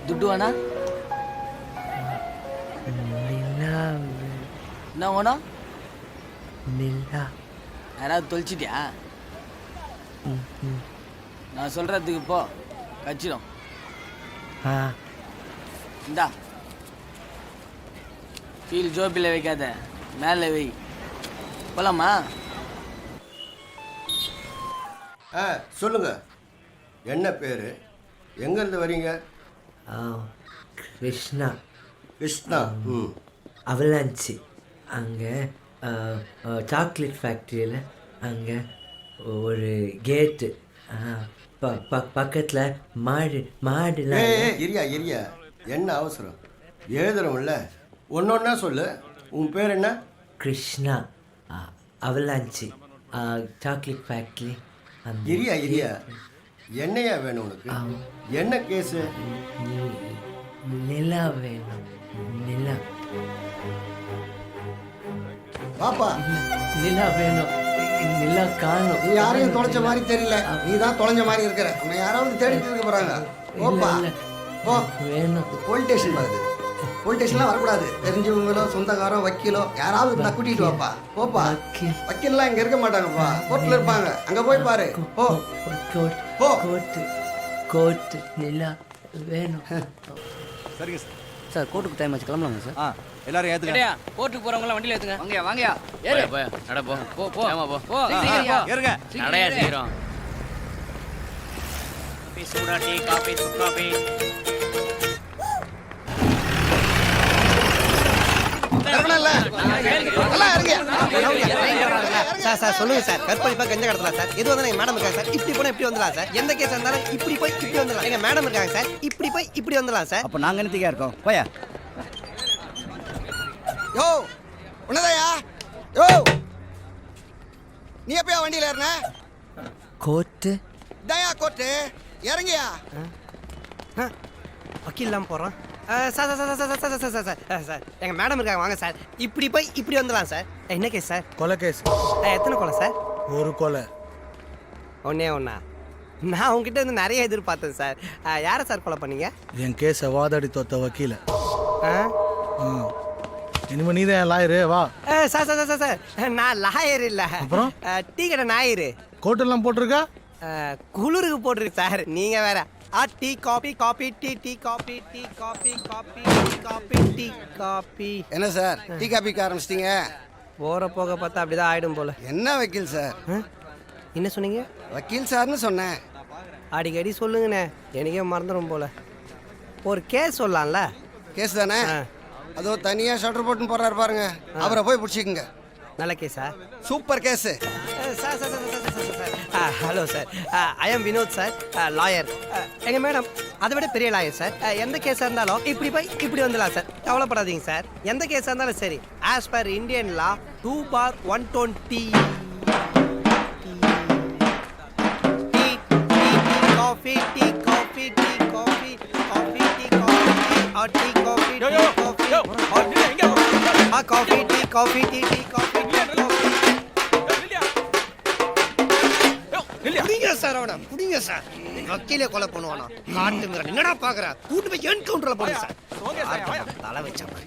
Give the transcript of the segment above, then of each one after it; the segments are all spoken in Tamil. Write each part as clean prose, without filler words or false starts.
துட்டு வேணா? என்ன வேணும்? யாராவது தொலைச்சிட்டியா? நான் சொல்றதுக்கு போ, கச்சிடும். இந்தா கீழ் ஜோப்பில் வைக்காத, மேலே வை. போலாமா? சொல்லுங்க, என்ன பேர், எங்கேருந்து வரீங்க? கிருஷ்ணா. கிருஷ்ணா. அவலாஞ்சி. அங்கே சாக்லேட் ஃபேக்ட்ரியில் அங்கே ஒரு கேட்டு பக்கத்தில் மாடுலாம். இரியா என்ன அவசரம்? எழுதுறோம்ல, ஒன்னொன்னா சொல்லு. உன் பேர் என்ன? கிருஷ்ணா. Avalanche chocolate factory. இரியா என்னையா வேணும் உனக்கு? என்ன கேஸு? நிலா வேணும். நிலா. பாப்பா, நிலா வேணும். நிலா காணும். நீ யாரையும் தொலைச்ச மாதிரி தெரியல. நீ தான் தொலைஞ்ச மாதிரி இருக்கிற. உன்னை யாராவது தேடிட்டு இருக்க போறாங்க. ஓப்பா போ. வேணும். போலீஸ் ஸ்டேஷன் வருது. போலீஸ் ஸ்டேஷன்லாம் வரக்கூடாது. தெரிஞ்சவங்களோ சொந்தக்காரோ வக்கீலோ யாராவது இருந்தா கூட்டிட்டு வாப்பா. போப்பா. வக்கீல்லாம் இங்க இருக்க மாட்டாங்கப்பா, கோர்ட்ல இருப்பாங்க. அங்க போய் பாரு. போ போ. கோர்ட் நிலா வேணும். சரிங்க சார். சார் கோர்ட்டுக்கு டைம் ஆச்சு, கிளம்பலாங்க சார். எல்லாரும் ஏத்துங்க. கோர்ட்டுக்கு போறவங்களாம் வண்டியில ஏத்துங்க. வாங்கயா ஏறு. நட போ. போ ஏமா போ. ஏறுங்க. நடையா சீக்கிரம். காபி சூடா டீ காபி சுக்காபி. சார் சொல்லுங்க சார். கற்பழிப்பா கஞ்சா கடத்தலாம் சார். எது வந்தாலும் எங்க மேடம் இருக்காங்க சார். இப்படி போனா இப்படி வந்துடலாம் சார். எந்த கேஸ் இருந்தாலும் இப்படி போய் இப்படி வந்துடலாம். எங்க மேடம் இருக்காங்க சார். இப்படி போய் இப்படி வந்துடலாம் சார். அப்ப நாங்க என்னத்துக்கா இருக்கோம்? போயா. யோ உன்னதாயா? யோ நீ எப்பயா வண்டியில ஏறின? கோர்ட்டு தயா கோர்ட்டு இறங்கியா? வக்கீல் இல்லாம போறோம். Sir sir sir sir sir sir sir sir எங்க மேடம் இருக்காங்க, வாங்க சார். இப்படி போய் இப்படி வந்துடலாம் சார். என்ன கேஸ் சார்? கொலை கேஸ். எத்தனை கொலை சார்? ஒரு கொலை. ஒன்னா நான் உங்ககிட்ட இருந்து நிறைய எதிர்பார்த்தேன் சார். யாரை சார் கொலை பண்ணீங்க? என் கேஸை வாதாடி தோத்த வக்கீல. ஆ இனிமே நீ தான் லாயரு. வா. சார் சார் சார் சார் நான் லாயர் இல்லை, அப்புறம் டீ கடை ஞாயிறு. கோட்டெல்லாம் போட்டிருக்கா? குளிருக்கு போட்டிருக்கு சார். நீங்க வேற. Tea coffee coffee tea tea coffee tea coffee coffee coffee tea coffee. என்ன சார் டீ காபிக்கு ஆரம்பிச்சிட்டீங்க? போற போக பார்த்தா அப்படிதான் ஆயிடும் போல. என்ன வக்கீல் சார்? என்ன சொன்னீங்க? வக்கீல் சார்னு சொன்னேன். அடிக்கடி சொல்லுங்கண்ணே, எனக்கே மறந்துடும் போல. ஒரு கேஸ் சொல்லலாம்ல? கேஸ் தானே? அதோ தனியாக ஷட்டர் போட்டுன்னு போறாரு பாருங்க, அவரை போய் பிடிச்சிக்குங்க. நல்ல கேஸா? Super case. Sir sir sir hello sir, I am Vinod sir, lawyer. எங்கள் மேடம் அதை விட பெரிய லாயர் சார். எந்த கேஸாக இருந்தாலும் இப்படி போய் இப்படி வந்துடலாம் சார். கவலைப்படாதீங்க சார். எந்த கேஸாக இருந்தாலும் சரி, ஆஸ் பர் இந்தியன் லா 2/120. Coffee tea coffee tea coffee coffee tea coffee tea coffee coffee tea coffee tea tea coffee புடிங்க சார். அவனை புடிங்க சார். வக்கீலே கொலை பண்ணுவானா? காட்டு மிரல் என்னடா பாக்குற? கூட்டு போய் என்கவுண்டர்ல போடுங்க சார். தலை வச்ச மாதிரி.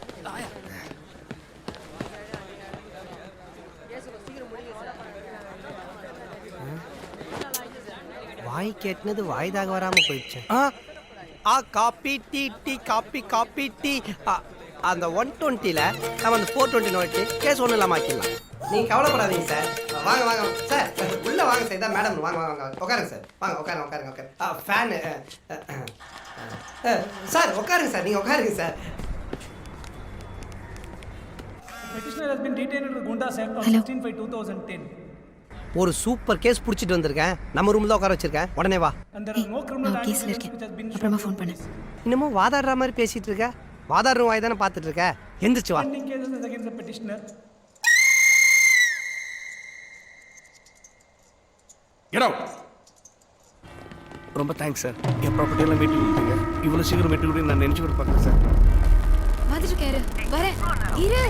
வாய் கேட்டினது வாய்தாக வராம போயிடுச்சு. Coffee tea tea coffee coffee tea. அந்த 120ல நம்ம அந்த 420 நோட்டு கேஸ் ஒன்றும் இல்லாமல் ஆக்கிடலாம். நீங்கள் கவலைப்படாதீங்க சார். வாங்க வாங்க சார், உள்ளே வாங்க சார். இதான் மேடம். வாங்க வாங்க உட்காருங்க சார். வாங்க உட்காருங்க உட்காருங்க உட்காரு. ஃபேனு சார் உட்காருங்க சார். நீங்கள் உட்காருங்க சார். ஒரு சூப்பர் கேஸ் பிடிச்சிட்டு வந்திருக்கேன். நம்ம ரூம்ல தான் உட்கார வச்சிருக்கேன். உடனே வா. நான் கேஸ்ல இருக்கேன், அப்புறமா ஃபோன் பண்ணு. இன்னமும் வாதாடுற மாதிரி பேசிட்டு இருக்க. வாதாடுற வாய் தானே பார்த்துட்டு இருக்க. எந்திரிச்சு வா. ரொம்ப தேங்க்ஸ் சார். என் ப்ராப்பர்ட்டியெல்லாம் மீட்டு கொடுத்தீங்க. இவ்வளோ சீக்கிரம் மீட்டு கொடுத்து நான் நினச்சி கூட பார்க்குறேன் சார். வந்துட்டு கேரு வரேன். இரு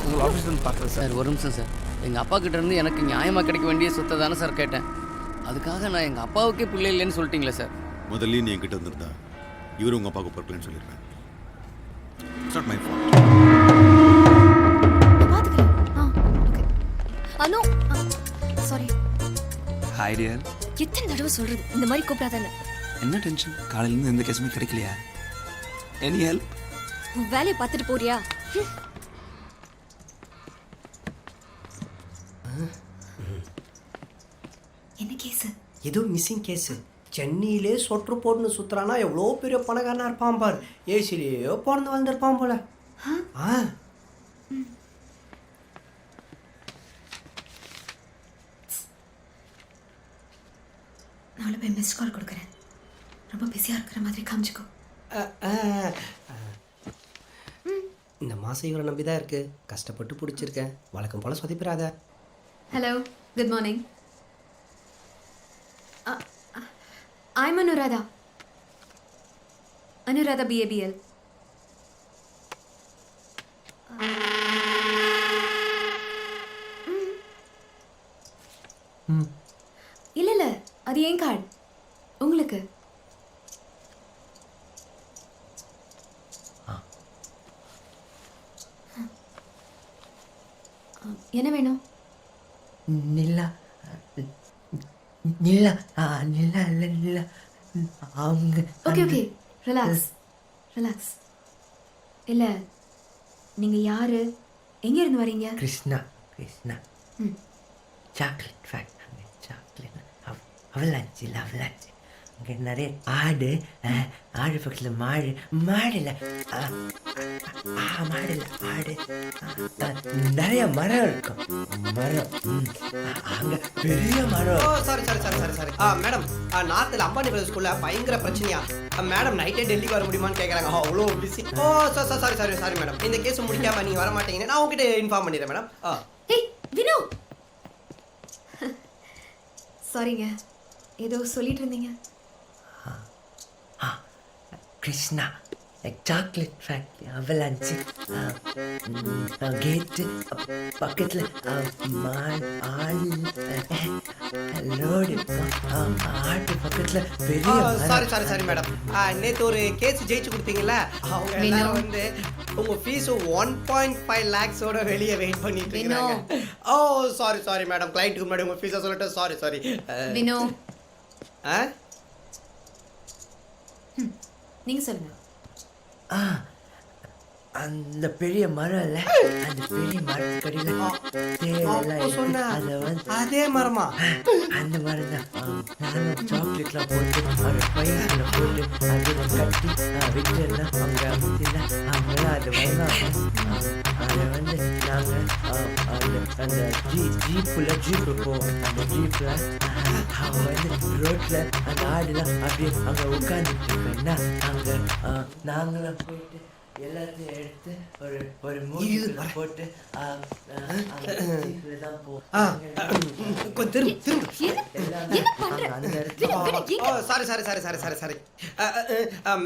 உங்கள் ஆஃபீஸ்லேருந்து பார்க்குறேன் சார். ஒரு நிமிஷம் சார். எங்கள் அப்பா கிட்ட இருந்து எனக்கு நியாயமாக கிடைக்க வேண்டிய சொத்தை தானே சார் கேட்டேன். அதுக்காக நான் எங்கள் அப்பாவுக்கே பிள்ளை இல்லைன்னு சொல்லிட்டீங்களே சார். முதல்ல நீ என்கிட்ட வந்திருந்தா இவரு உங்கள் அப்பாவுக்கு பொறுக்கலன்னு சொல்லியிருக்கேன். It's not my fault. நான் பாத்துக்கிறேன். ஓகே. அனு, சாரி. Hi dear. எத்தனை தடவை சொல்றது இந்த மாதிரி கூப்பிடாதானே? என்ன டென்ஷன்? காலையிலேருந்து எந்த கேஸுமே கிடைக்கலையா? Any help? உன் வேலையை பார்த்துட்டு போறியா? என்ன கேஸ்? ஏதோ மிஸ்ஸிங் கேஸு. சென்னையிலே சொற்று போட்டுன்னு சுற்றுறானா எவ்வளோ பெரிய பணக்காரனா இருப்பான் பார். ஏசிலேயோ பிறந்து வந்திருப்பான் போல. நாளை போய் மிஸ்ட் கால் கொடுக்குறேன். ரொம்ப பிஸியாக இருக்கிற மாதிரி காமிச்சிக்கோ. இந்த மாதம் இவரை நம்பி தான் இருக்குது. கஷ்டப்பட்டு பிடிச்சிருக்கேன். வழக்கம் போல் சொதிப்பிடாத. Hello, good morning. I'm Anuradha. Anuradha BABL. இல்ல அது ஏன் கார்டு உங்களுக்கு. என்ன வேணும்? நிலா நிலா நிலா இல்லை நிலா அவங்க. Okay okay, relax relax. இல்ல நீங்க யாரு, எங்க இருந்து வரீங்க? Krishna Krishna chocolate factory. Chocolate அவளாச்சு இல்லை அவளாச்சு. அங்கே நிறைய ஆடு ஆடு பக்கத்தில் மாடு மாடில்லை மாடில்லை ஆடு நிறைய மரம் இருக்கும். மரம் அங்கே பெரிய மரம். Sorry sorry sorry sorry sorry madam, நார்த்தில் அம்பானி பிரதர் ஸ்கூலில் பயங்கர பிரச்சனையா மேடம். நைட்டே டெல்லிக்கு வர முடியுமான்னு கேட்குறாங்க. அவ்வளோ busy. Sorry sorry sorry madam, இந்த கேஸ் முடிக்காம நீங்கள் வர மாட்டீங்கன்னு நான் உங்ககிட்ட இன்ஃபார்ம் பண்ணிடுறேன் மேடம். ஏய் வினு, சாரிங்க, ஏதோ சொல்லிட்டு இருந்தீங்க. கிருஷ்ணா சாக்லேட் ஃபேக்ட்ரி அவளாச்சு. கேட்டு பக்கத்தில் லோடு ஆட்டு பக்கத்தில் பெரிய. சாரி சாரி சாரி மேடம், நேற்று ஒரு கேஸ் ஜெயிச்சு கொடுத்தீங்கல்ல, அவங்க எல்லாரும் வந்து உங்கள் ஃபீஸு 1.5 lakhs வெளியே வெயிட் பண்ணிட்டு இருக்காங்க. சாரி சாரி மேடம், கிளைண்ட்டுக்கு முன்னாடி உங்கள் ஃபீஸை சொல்லிட்டு சாரி சாரி. வினு, நீங்க சொல்லுங்க. அந்த பெரிய மரம் இல்லை, அந்த பெரிய மரத்துக்கடியில் அதை வந்து அதே மரமா? அந்த மரம் தான். நானும் சாக்லேட்லாம் போட்டு ஒரு பையனில் போட்டு அதில் கட்டி விட்டுலாம் அவங்க அமைச்சில அவங்களாம் அது வருவாங்க. அதை வந்து நாங்கள் அந்த ஜீப்பு போவோம். அந்த ஜீப்பில் அவங்க வந்து ரோட்டில் அந்த ஆடுலாம் அப்படியே அங்கே உட்காந்துட்டு இருக்கோன்னா அங்கே நாங்களாம் போயிட்டு எல்லாத்தையும் எடுத்து ஒரு மூணு போட்டு தான் போவோம். Sorry sorry sorry sorry sorry sorry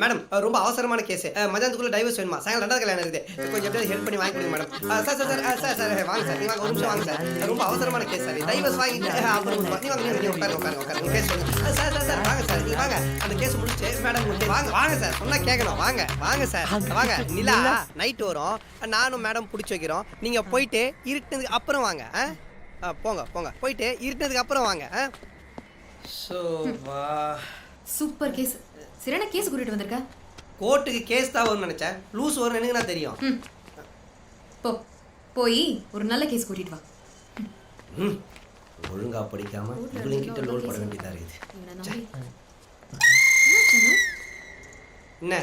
madam, ரொம்ப அவசரமான கேஸ். மதியானத்துக்குள்ள டைவர்ஸ் வேணுமா? சாயங்காலம் 2வது கல்யாணம் இருக்குது. கொஞ்சம் எப்படியாவது ஹெல்ப் பண்ணி வாங்கி கொடுங்க madam. Sir sir sir sir sir வாங்க சார், நீங்கள் வாங்க, ஒரு நிமிஷம் வாங்க சார். ரொம்ப அவசரமான கேஸ் சார், டைவர்ஸ் வாங்கிட்டு அப்புறம் நீங்கள் உட்காருங்க உட்காருங்க உட்காருங்க கேஸ் சொல்லுங்கள். சார் சார் சார் வாங்க சார், நீங்கள் வாங்க, அந்த கேஸ் முடிச்சு மேடம் வாங்க வாங்க சார், சொன்னால் கேட்கணும். வாங்க வாங்க சார் வாங்க. நிலா நைட் வரும், நானும் மேடம் பிடிச்சி வைக்கிறோம். நீங்கள் போயிட்டு இருட்டுனதுக்கு அப்புறம் வாங்க. போங்க போங்க, போயிட்டு இருட்டுனதுக்கு அப்புறம் வாங்க. Super gas. சரியான கேஸ் கூட்டிட்டு வந்திருக்க. கோர்ட்டுக்கு கேஸ் தான் வரும்னு நினைச்சேன், லூஸ் வரும்னு எனக்கு நான் தெரியும். போய் ஒரு நல்ல கேஸ் கூட்டிட்டு வா. ஒழுங்கா படிக்காம இவங்கிட்ட லோல் போட வேண்டியதா இருக்குது. என்ன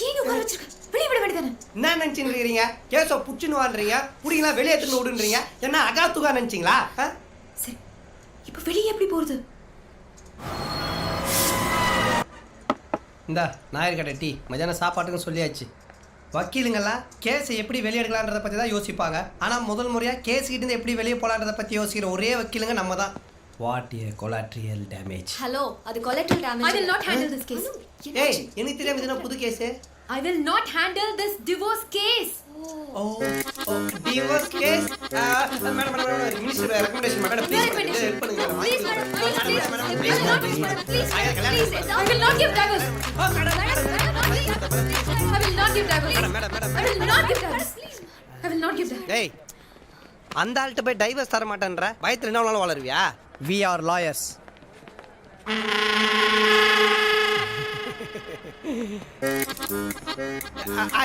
ஏங்க வர வச்சிருக்க, வெளிய விட வேண்டியதானே? என்ன நினைச்சிட்டு இருக்கீங்க? கேஸோ புடிச்சுன்னு வாழ்றீங்க, புடிங்களா வெளியே எடுத்துன்னு விடுன்றீங்க. என்ன அகாத்துகா நினைச்சிங்களா? சரி, இப்போ வெளியே எப்படி போறது? இந்த ஞாயிறு கடை டீ மதியானம் சாப்பாட்டுக்குன்னு சொல்லியாச்சு. வக்கீலுங்கெல்லாம் கேஸை எப்படி வெளியே எடுக்கலான்றதை பற்றி தான் யோசிப்பாங்க. ஆனால் முதல் முறையாக கேஸ் கிட்டேருந்து எப்படி வெளியே போகலான்றதை பற்றி யோசிக்கிற ஒரே வக்கீலுங்க நம்ம தான். What a collateral damage. Hello, அது collateral damage. I will not handle this case. ஏய், எனக்கு தெரியாம இதுனா புது கேஸ். I will not handle this divorce case. Divorce case. Madam minister recommendation madam please help பண்ணுங்க. டேய் அந்த ஆள்கிட்ட போய் டைவர்ஸ் தர மாட்டேன்ற பயத்துல என்ன வேணாலும் வளருவியா? We are lawyers.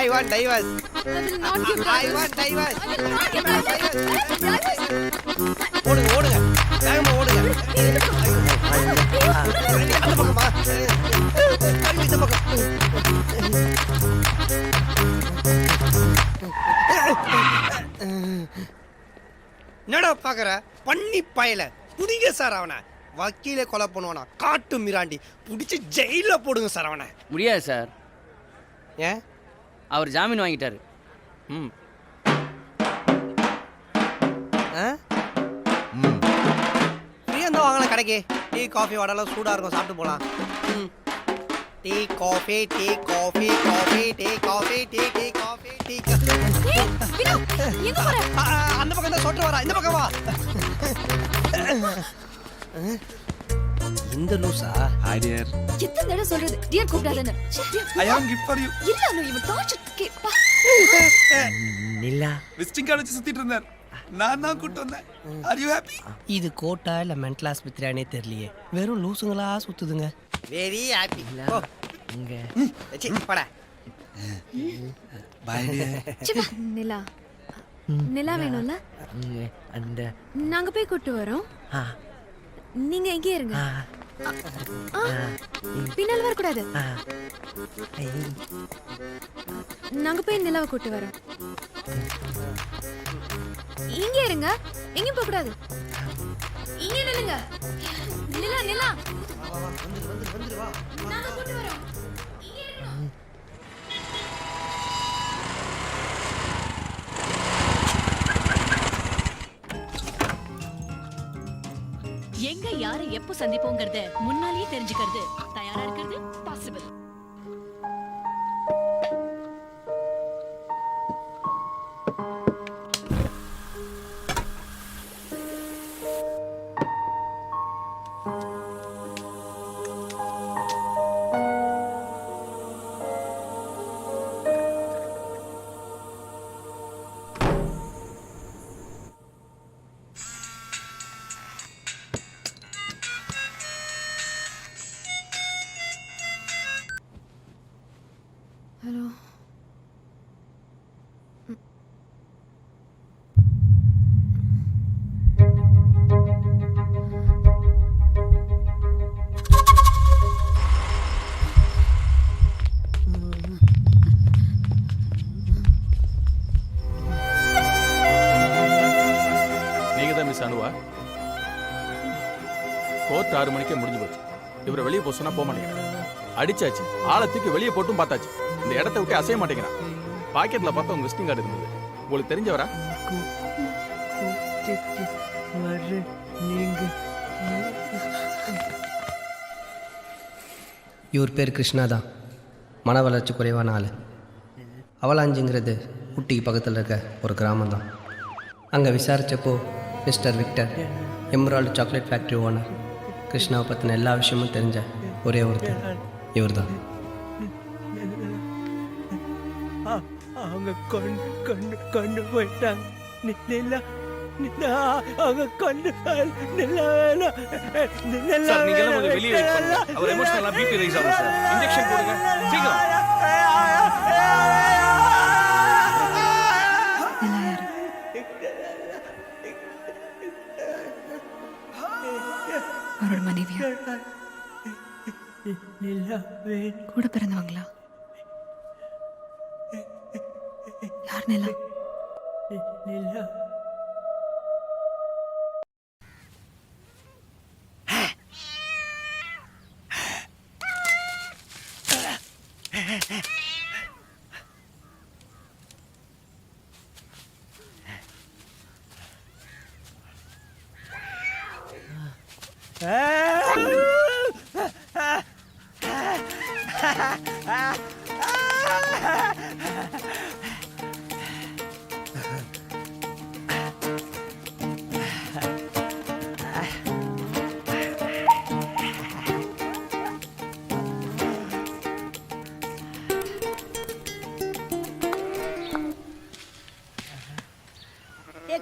I want divorce. I want divorce. ஓடுங்க ஓடுங்க வேகமா ஓடுங்க. அந்த பக்கமா இந்த பக்கம். என்னடா பாக்குற பண்ணி பயல புடிங்க சார் அவனை. வக்கீலே கொலை பண்ணுவானா காட்டு மிராண்டி பிடிச்சி ஜெயில போடுங்க சார் அவனை. முடியாது சார். ஏன்? அவர் ஜாமீன் வாங்கிட்டாரு. ம் ஃப்ரீயாக இருந்தால் வாங்கலாம் கடைக்கு. டீ காஃபி வடலாம் சூடாக இருக்கும், சாப்பிட்டு போகலாம். ம் tea coffee tea coffee coffee tea coffee tea tea coffee tea. அந்த பக்கம் தான் சொட்டு வரா, இந்த பக்கம் வா. இந்த லூசா? Hi dear. எத்தனை தடவை சொல்றது டியர் கூப்பிடாதன்னு. I have gift for you. இல்ல அனு இவன் டார்ச்சர் கேப்பா. நிலா விசிட்டிங் கார்டு வச்சு சுத்திட்டு இருந்தார். நான் தான் கூட்டு வந்தேன். Are you happy? இது கோட்டா இல்ல மென்டல் ஆஸ்பத்திரியானே தெரியலையே, வெறும் லூசுங்களா சுத்துதுங்க. Very happy. இங்க சி போடா. Bye dear. சிப்பா நிலா. நிலா வேணும்ல? இங்க அந்த நாங்க போய் கூட்டி வரோம். நீங்க இங்கே இருங்க. பின்னால் வரக்கூடாது. நாங்க போய் நிலாவை கூட்டு வரோம். இங்க இருங்க, எங்கேயும் போக கூடாது. இங்க நில்லுங்க. நிலா நிலா நாங்க கூட்டு வரோம். இங்க இருக்கணும். எங்க யாரை எப்போ சந்திப்போங்கறத முன்னாலேயே தெரிஞ்சுக்கிறது, தயாரா இருக்கிறது பாசிபிள். ஹலோ. நீங்க தான் மிஸ் அனுவா? கோர்ட் 6 மணிக்கே முடிஞ்சு போச்சு. இவரை வெளியே போக சொன்னா போக மாட்டேங்கிறான். அடிச்சாச்சு, ஆளை தூக்கி வெளியே போட்டும் பார்த்தாச்சு. இந்த இடத்த விட்டு அசைய மாட்டேங்கிறான். பாக்கெட்ல பார்த்தா உங்க விசிட்டிங் கார்டு இருந்தது. உங்களுக்கு தெரிஞ்சவரா? இவர் பேர் கிருஷ்ணா தான். மன வளர்ச்சி குறைவான ஆள். அவலாஞ்சிங்கிறது ஊட்டிக்கு பக்கத்தில் இருக்க ஒரு கிராமம் தான். அங்கே விசாரித்தப்போ mister Victor, Emerald chocolate factory owner, கிருஷ்ணாவை பற்றின எல்லா விஷயமும் தெரிஞ்ச ஒரே ஒருத்தர் இவர் தான். அவங்க கொண்டு போயிட்டாங்க. நிலா நிலா அவங்க கொண்டு நிலா நிலா. சார் நீங்க எல்லாம் கொஞ்சம் வெளியே வெயிட் பண்ணுங்க. அவர் எமோஷனலா பிபி ரைஸ் ஆகும் சார். இன்ஜெக்ஷன் போடுங்க சீக்கிரம். நிலா யாரு? அவரோட மனைவியா? கூட பிறந்தவங்களா? யார் நிலா? நிலா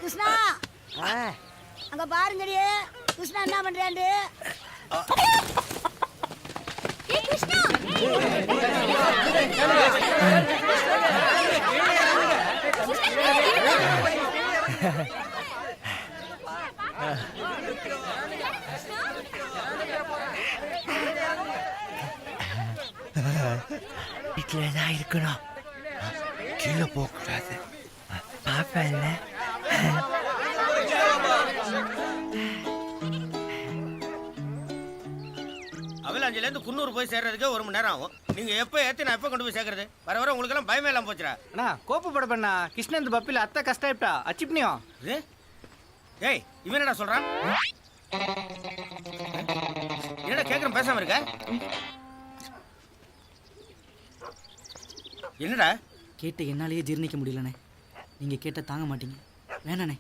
கிருஷ்ணா அங்க பாருங்கடி கிருஷ்ணா என்ன பண்றாண்டு. ஏய் கிருஷ்ணா வீட்டில் தான் இருக்கணும், கீழே போகக்கூடாது. பாப்பா இல்லை. அவலாஞ்சில இருந்து குன்னூர் போய் சேர்றதுக்கு 1 மணி நேரம் ஆகும். நீங்க எப்ப ஏத்தி நான் எப்ப கொண்டு போய் சேர்க்கறது? வர வர உங்களுக்கு எல்லாம் பயமே இல்லாம போச்சுடா. அண்ணா கோப்பப்பட பண்ணா கிருஷ்ணன் பப்பில அத்தை கஷ்டாயிட்டா அச்சிப்னியோ. ஏய் இவன் என்னடா சொல்றான்? என்னடா கேக்குறேன் பேசாம இருக்க? என்னடா கேட்ட என்னாலேயே ஜீர்ணிக்க முடியலண்ணே. நீங்க கேட்ட தாங்க மாட்டீங்க. வேணாண்ணே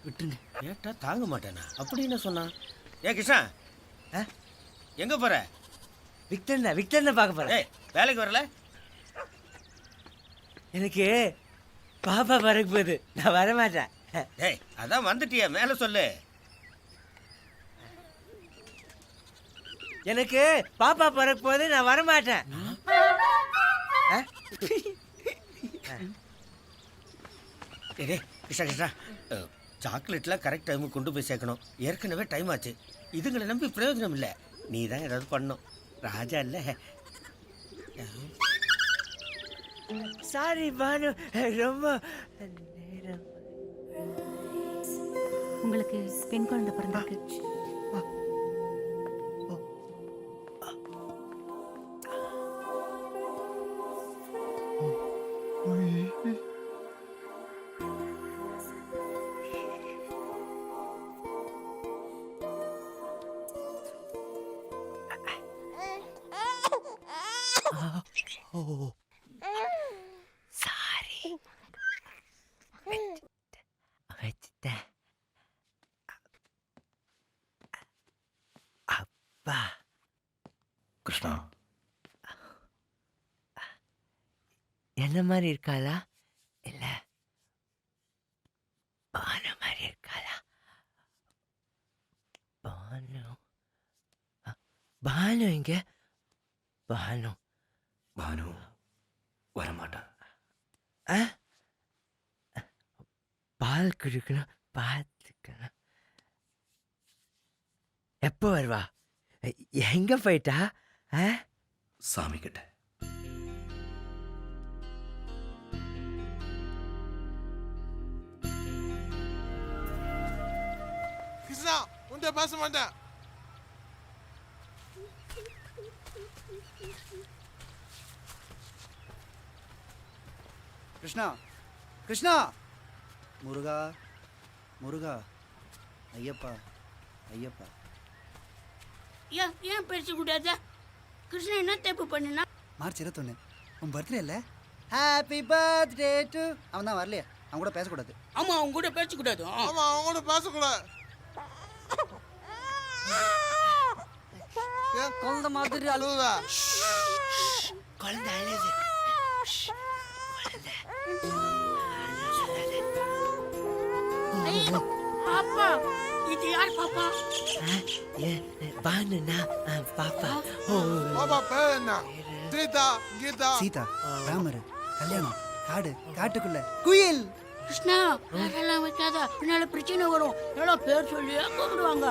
விட்டுருங்க. கேட்டா தாங்க மாட்டேனா? அப்படி என்ன சொன்னா? ஏ கிருஷ்ணா எங்க போற? விக்டர் பார்க்க போறேன். ஏய் வேலைக்கு வரல? எனக்கு பாப்பா பிறகு போகுது, நான் வரமாட்டேன். ஏய் அதான் வந்துட்டியா, மேல சொல்லு. எனக்கு பாப்பா பிறகு போகுது, நான் வரமாட்டேன். ஏய் கிருஷ்ணா கிருஷ்ணா, சாக்லேட்லாம் கரெக்ட் டைமுக்கு கொண்டு போய் சேர்க்கணும். ஏற்கனவே டைம் ஆச்சு. இதுங்களை நம்பி பிரயோஜனம் இல்லை. நீ தான் ஏதாவது பண்ணணும். ராஜா இல்லை. சாரி பானு, ரொம்ப நேரம். உங்களுக்கு பெண் குழந்தை பிறந்திருக்கு. சாரி வச்சுட்டேன். அப்பா கிருஷ்ணா என்ன மாதிரி இருக்காளா இல்ல பானு மாதிரி இருக்காளா? பானு இங்க பானு வரமாட்டான். பால் குடிக்கணும், பார்த்துக்கணும். எப்போ வருவா? எங்க போயிட்டா? சாமி கிட்ட. கிருஷ்ணா உன்கிட்ட பேச மாட்டேன். கிருஷ்ணா கிருஷ்ணா, முருகா முருகா, ஐயப்பா ஐயப்பா. ஏன் பேச கூடாது? கிருஷ்ணன் என்ன தப்பு பண்ணுனா? மார்ச் 21 உன் பர்த்டே இல்லை? Happy birthday to. அவன் தான் வரலையா? அவன் கூட பேசக்கூடாது. ஆமா அவங்க கூட பேசக்கூடாது. ஆமா அவங்க கூட பேசக்கூடாது. குழந்தை மாதிரி அழுவுதா? குழந்தை அழுது. பாப்பா இது யார் பாப்பா? பானுனா பாப்பா. பாப்பா பேர் என்ன? சீதா கீதா. சீதா, ராமர், கல்யாணம், காடு, காட்டுக்குள்ள குயில். கிருஷ்ணா அதெல்லாம் வைக்காத, பின்னால பிரச்சனை வரும். எல்லாம் பேர் சொல்லியே கூப்பிடுவாங்க.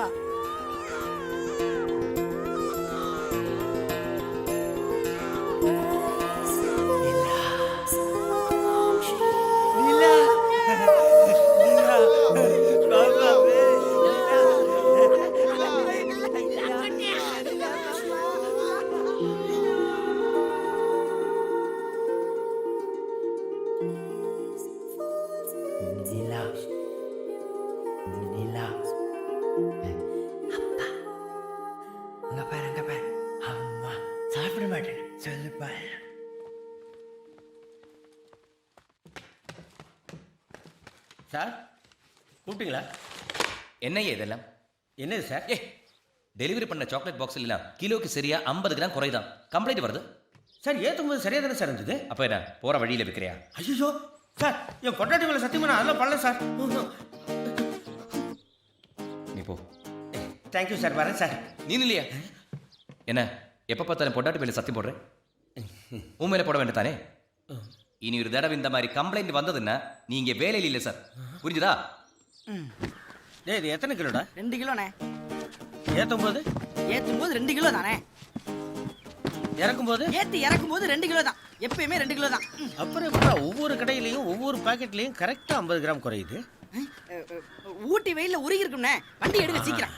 சாப்பிட மாட்டேன் சொல்லுப்பா. சார் கூப்பிட்டீங்களா? என்னையே இதெல்லாம்? என்னது சார்? டெலிவரி பண்ண சாக்லேட் பாக்ஸ் எல்லாம் கிலோக்கு சரியா 50 கிராம் குறைதான். கம்ப்ளைண்ட் வருது சார். ஏற்றும் போது சரியா தானே சார் இருந்தது? அப்போ என்ன போற வழியில விற்கிறியா? ஐயோ சார், என் பொண்டாட்டி மேலே சத்தியமா நான் அதெல்லாம் பண்ணல சார். போ. தேங்க்யூ சார், வரேன் சார். நீ இல்லையா என்ன எப்போ பார்த்தாலும் பொண்டாட்டி மேலே சத்தியம் போடுறேன்? உன் மேலே போட வேண்டாம் தானே? இனி ஒரு தடவை இந்த மாதிரி கம்ப்ளைண்ட் வந்ததுன்னா நீ இங்கே வேலையில் இல்லை சார், புரிஞ்சுதா? டேய், இது எத்தனை கிலோடா? 2 கிலோண்ணே. ஏற்றும் போது 2 கிலோ தானே. இறக்கும் போது இறக்கும் போது 2 கிலோ தான். எப்பயுமே 2 கிலோ தான். அப்புறம் எப்படா ஒவ்வொரு கடையிலையும் ஒவ்வொரு பாக்கெட்லையும் கரெக்டாக 50 கிராம் குறையுது? ஊட்டி வெயில்ல உருகி இருக்கும்ண்ணே. வண்டி எடுங்க சீக்கிரம்.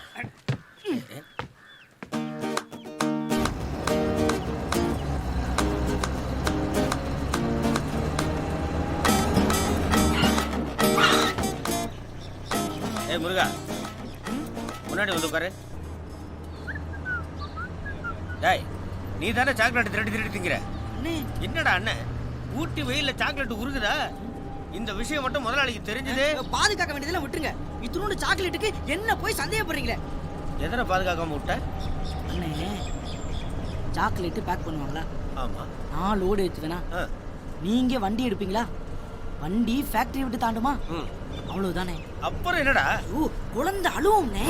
ஏய் முருகா, முன்னாடி வந்து உட்காரு. டேய், நீ தானே சாக்லேட் திருடி திங்கிற? என்னடா அண்ணன், ஊட்டி வெயில்ல சாக்லேட் உருகுதா? இந்த விஷயம் மட்டும் முதலாளிக்கு தெரிஞ்சது பாதுகாக்க வேண்டியதெல்லாம் விட்டுருங்க. இத்தனோண்டு சாக்லேட்டுக்கு என்ன போய் சந்தேகப்படுறீங்களே? எதனை பாதுகாக்காம விட்ட? அண்ணே, சாக்லேட்டு பேக் பண்ணுவாங்களா? ஆமா. நான் லோடு ஏற்றுவேனா? நீங்க வண்டி எடுப்பீங்களா? வண்டி ஃபேக்டரி விட்டு தாண்டுமா? அவ்வளவுதானே. அப்புறம் என்னடா? குழந்தை அழுவும்னே.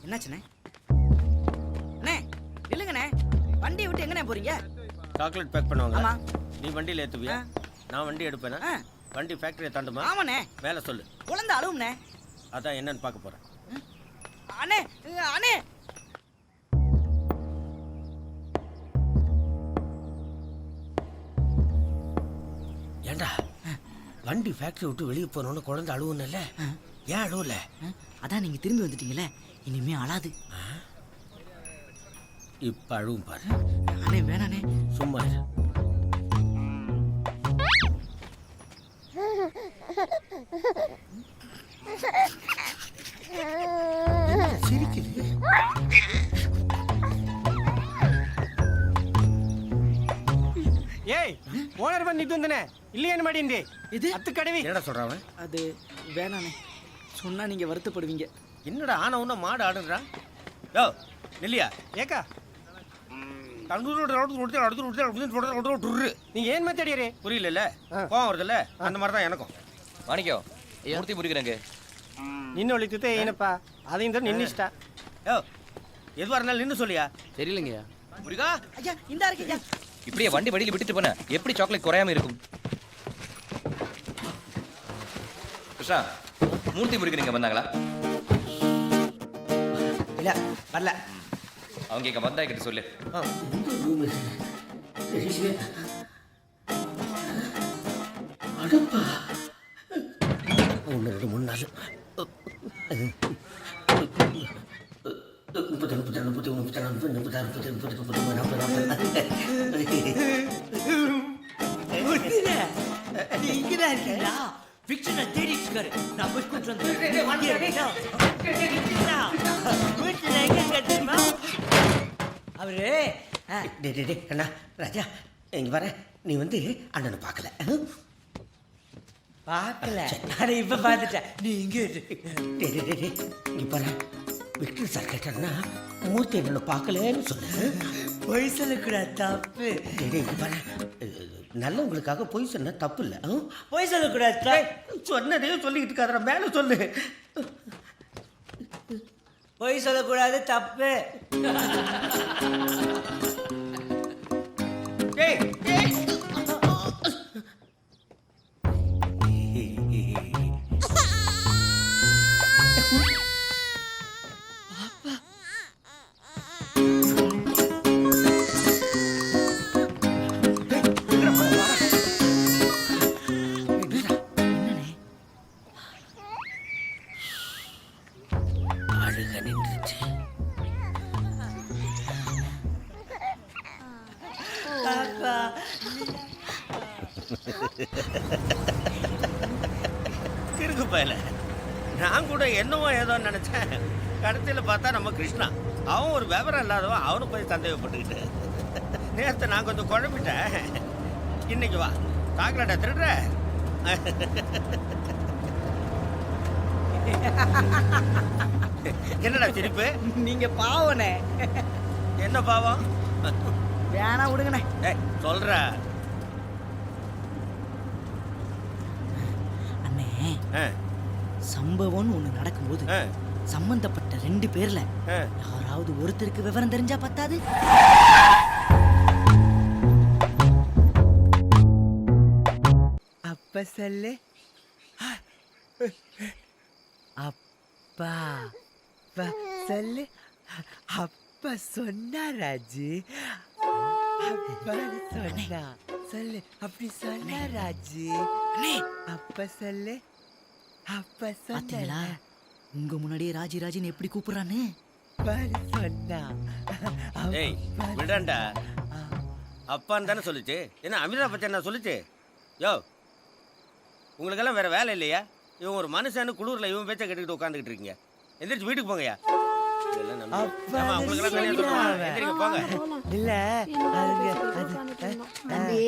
என்னாச்சுண்ணே? அண்ணே இல்லைங்கண்ணே, வண்டியை விட்டு எங்கண்ணே போறீங்க? சாக்லேட் பேக் பண்ணுவாங்க. ஆமா. நீ வண்டியில் ஏற்றுவியா? நான் வண்டி எடுப்பேனா? வண்டி ஃபேக்டரியை தாண்டுமா? ஆமாண்ணே. மேலே சொல்லு. குழந்தை அழுவும்ண்ணே. அதான் என்னன்னு பார்க்க போகிறேன். அண்ணே அண்ணே, ஏண்டா வண்டி ஃபேக்டரி விட்டு வெளியே போனோன்னு குழந்தை அழுவுன்னு? ஏன் அழுவல? அதான் நீங்க திரும்பி வந்துட்டீங்களே, இனிமே அழாது. இப்ப அழுவும் பாரு. அண்ணே வேணாண்ணே, சும்மா இரு. சிரிக்குது. ஏய், ஓனர் ಬಂದಿದ್ದು ಅಂದನೆ ಇಲ್ಲಿ ಏನು ಮಾಡಿಂದಿ? இது ಹತ್ತು ಕಡವಿ. என்னடா சொல்றான்? அது வேணாண்ணே, சொன்னா நீங்க வருத்தப்படுவீங்க. என்னடா ஆன உன்ன மாடு ஆடுறா? யோ நில்லியா ಏಕಾ நீங்க ஏன் மாத்தாடியரே? புரியல, கோவம் வருதுல்ல? அந்த மாதிரி தான் எனக்கும். மாணிக்கம் மூர்த்தி முருகிறங்க. ನಿನ್ನ ಉಳಿತೈತೆ ಏನಪ್ಪ, ಅದಿಂದ ನಿನ್ನ ಇಷ್ಟ. யோ எதுவாக இருந்தாலும் நின்று சொல்லியா? தெரியலங்கய்யா. முருகா, ஐயா இந்த இருக்கீங்க. இப்படியே வண்டி வழியில் விட்டுட்டு போன எப்படி சாக்லேட் குறையாம இருக்கும்? கிருஷ்ணா, மூர்த்தி முருகன் வந்தாங்களா? இல்ல வரல. அவங்க இங்க வந்தா கிட்ட சொல்லு. அடப்பா 1 2 3 4 இங்கதான் இருக்கீங்களா? விக்டரை தேடிட்டு இருக்காரு. நான் போய் கூட்டு வந்து அவரு அண்ணா ராஜா இங்க வர. நீ வந்து அண்ணனை பார்க்கல? பார்க்கல, ஆனா இப்ப பார்த்துட்டேன். நீ இங்க இங்க பாரு, விக்டர் சார் கேட்டாருன்னா மூர்த்தி என்னோட பார்க்கலன்னு சொல்லு. பொய் சொல்லக்கூடாது, தப்பு. இங்க பாரு, நல்லவங்களுக்காக பொய் சொன்னா தப்பு இல்லை. பொய் சொல்லக்கூடாது. சொன்னதே சொல்லிக்கிட்டு இருக்காதுடா, மேலே சொல்லு. பொய் சொல்லக்கூடாது, தப்பு. ஏய் ஏய் கிறுக்கு பயல. நான் கூட என்னவோ ஏதோ நினைச்சேன். கடைசியில் பார்த்தா நம்ம கிருஷ்ணா. அவன் ஒரு விவரம் இல்லாதவன், அவனு போய் சந்தேகப்பட்டுக்கிட்டு. நேற்று நான் கொஞ்சம் குழம்பிட்டேன். இன்னைக்கு வா, சாக்லேட்டை திருடுற. என்னடா சிரிப்பு? நீங்க பாவனே. என்ன பாவம்? வேணா விடுங்கண்ணே. ஏய் சொல்றா. அண்ணே, சம்பவம்னு ஒண்ணு நடக்கும்போது சம்பந்தப்பட்ட 2 பேர்ல யாராவது ஒருத்தருக்கு விவரம் தெரிஞ்சா பத்தாது. அப்ப சொல்லு. அப்பா சொல்லு. அப்பா சொன்னா ராஜு. அப்பா சொன்னா சொல்லு. அப்படி சொன்னா ராஜு. அப்ப சொல்லு. அப்ப சொன்னா. உங்க முன்னாடியே ராஜி ராஜின்னு எப்படி கூப்பிடுறான்னு சொன்னா. ஏய் விடாண்டா. அப்பான்னு தானே சொல்லுச்சு. என்ன அமிர்தா பச்சன் என்ன சொல்லுச்சு? யோ உங்களுக்கெல்லாம் வேற வேலை இல்லையா? இவன் ஒரு மனுஷன்னு குளூரில் இவன் பேச்சை கேட்டுக்கிட்டு உட்காந்துக்கிட்டு இருக்கீங்க. எந்திரிச்சு வீட்டுக்கு போங்கய்யா. தம்பி,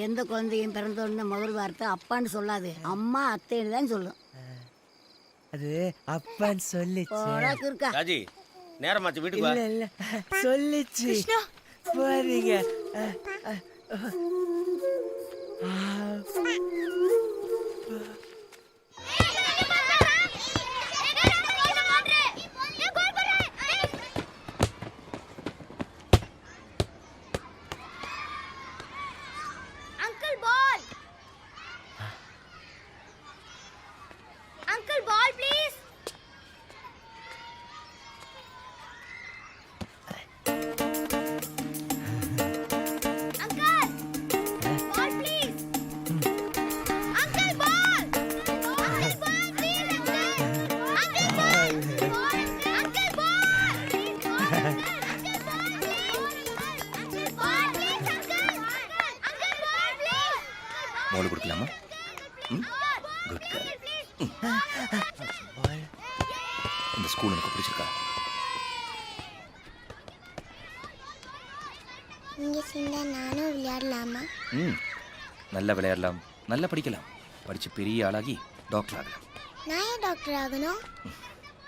எந்த குழந்தையும் பிறந்தோன்னு முதல் வார்த்தை அப்பான்னு சொல்லாது, அம்மா அத்தைன்னு தான் சொல்லும். அது அப்பான்னு சொல்லிச்சு. ராஜி நேரமாச்சு வீட்டுக்கு வா. இல்ல சொல்லிச்சு. போறீங்க. மோடு கொடுக்கலாமா? Good girl. இந்த ஸ்கூல் எனக்கு பிடிச்சிருக்கா? இங்க சேர்ந்தா நானும் விளையாடலாமா? நல்லா விளையாடலாம், நல்லா படிக்கலாம். படிச்சு பெரிய ஆளாகி டாக்டர் ஆகலாம். நான் ஏன் டாக்டர் ஆகணும்?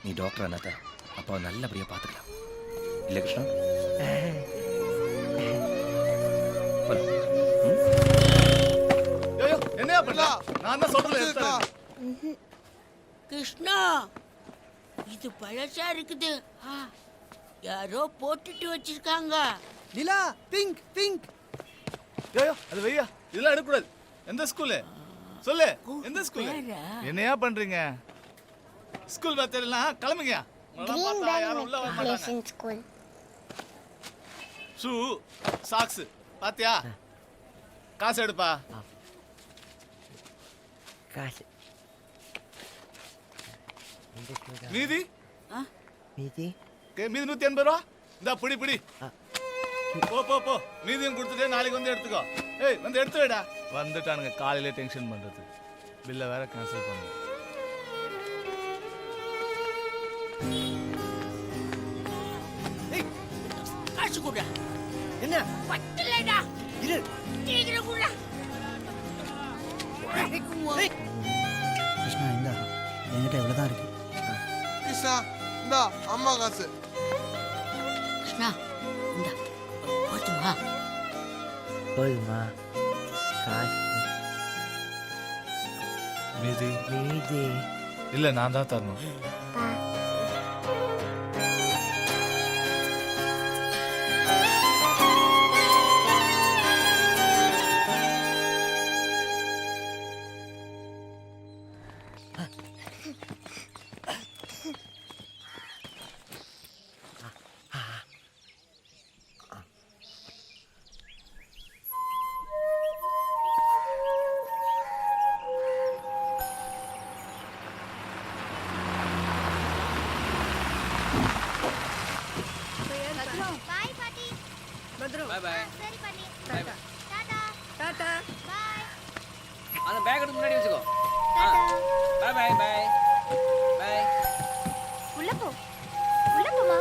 நீ டாக்டர் ஆனாதா அப்பா நல்லபடியா பாத்துக்கலாம். இல்ல கிருஷ்ணா? என்ன பண்ணலாம்? நான் தான் சொல்றேன். கிருஷ்ணா, இது பழசா இருக்குது. யாரோ போட்டுட்டு வச்சிருக்காங்க. நிலா, திங்க் திங்க். அது வையா, இதெல்லாம் எடுக்கக்கூடாது. எந்த ஸ்கூலு சொல்லு? எந்த ஸ்கூலு? என்னையா பண்றீங்க? ஸ்கூல் பார்த்தெல்லாம் கிளம்புங்க. ஷூ சாக்ஸ் பாத்தியா? காசு எடுப்பா. காசு மீதி மீதி மீதி 180 ரூபா. இந்த பிடி பிடி. போ போ போ. மீதியும் கொடுத்துட்டு நாளைக்கு வந்து எடுத்துக்கோ. ஏய் வந்து எடுத்து வைடா. வந்துட்டானுங்க காலையில டென்ஷன் பண்றது. பில்ல வேற கேன்சல் பண்ணு. ஏய் காசு குடுடா. என்ன பத்தலடா. இரு. சீக்கிரம் குடுடா. கிருஷ்ணா, இந்த என்கிட்ட இவ்வளவுதான் இருக்கு. கிருஷ்ணா இந்தா அம்மா காசு. கிருஷ்ணா இந்த போதுமா? போதுமா? காசு மீதி மீதி இல்ல நான் தான் தரணும். அந்த பேக் எடுத்து முன்னாடி வச்சுக்கோ. Bye bye bye bye. உள்ள போ. உள்ள போமா.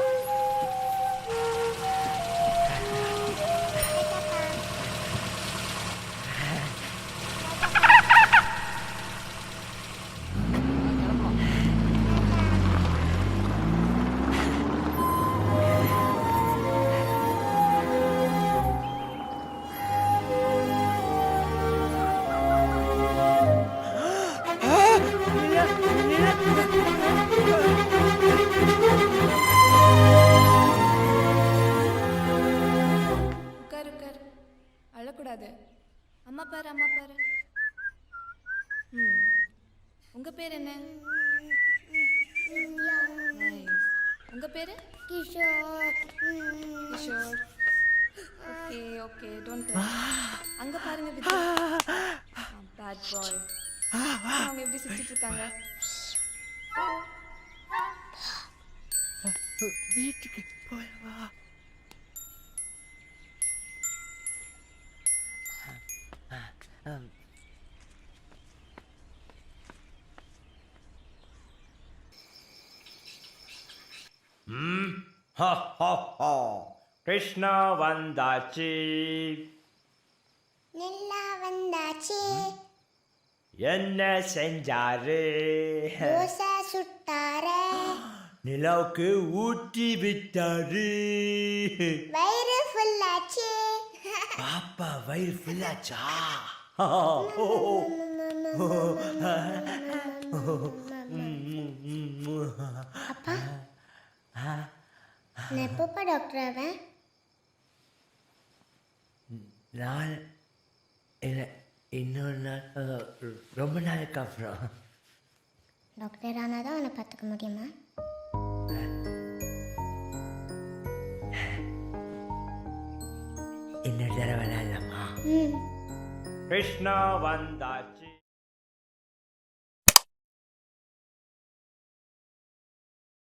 பேர் என்ன? Nice. உங்க பேரு? Kishore. Kishore. Okay okay don't cry. அங்க பாருங்க வித்யா. Bad boy. அவங்க எப்படி சிரிச்சிட்டு இருக்காங்க? வீட்டுக்கு போயவா? கிருஷ்ணா வந்தாச்சு. நிலா வந்தாச்சு. என்ன செஞ்சாரு? தோசை சுட்டாரு. நிலாவுக்கு ஊட்டி விட்டாரு. வயிறு ஃபுல்லாச்சு. பாப்பா வயிறு ஃபுல்லாச்சா? அப்பா நான் எப்பப்பா டாக்டர் ஆவேன்? நாள் இல்லை, இன்னொரு நாள், ரொம்ப நாளைக்கு அப்புறம். டாக்டர் ஆனால் தான் அவனை பார்த்துக்க முடியுமா? இன்னொரு தடவை விளையாடலாமா? கிருஷ்ணா வந்தாச்சு.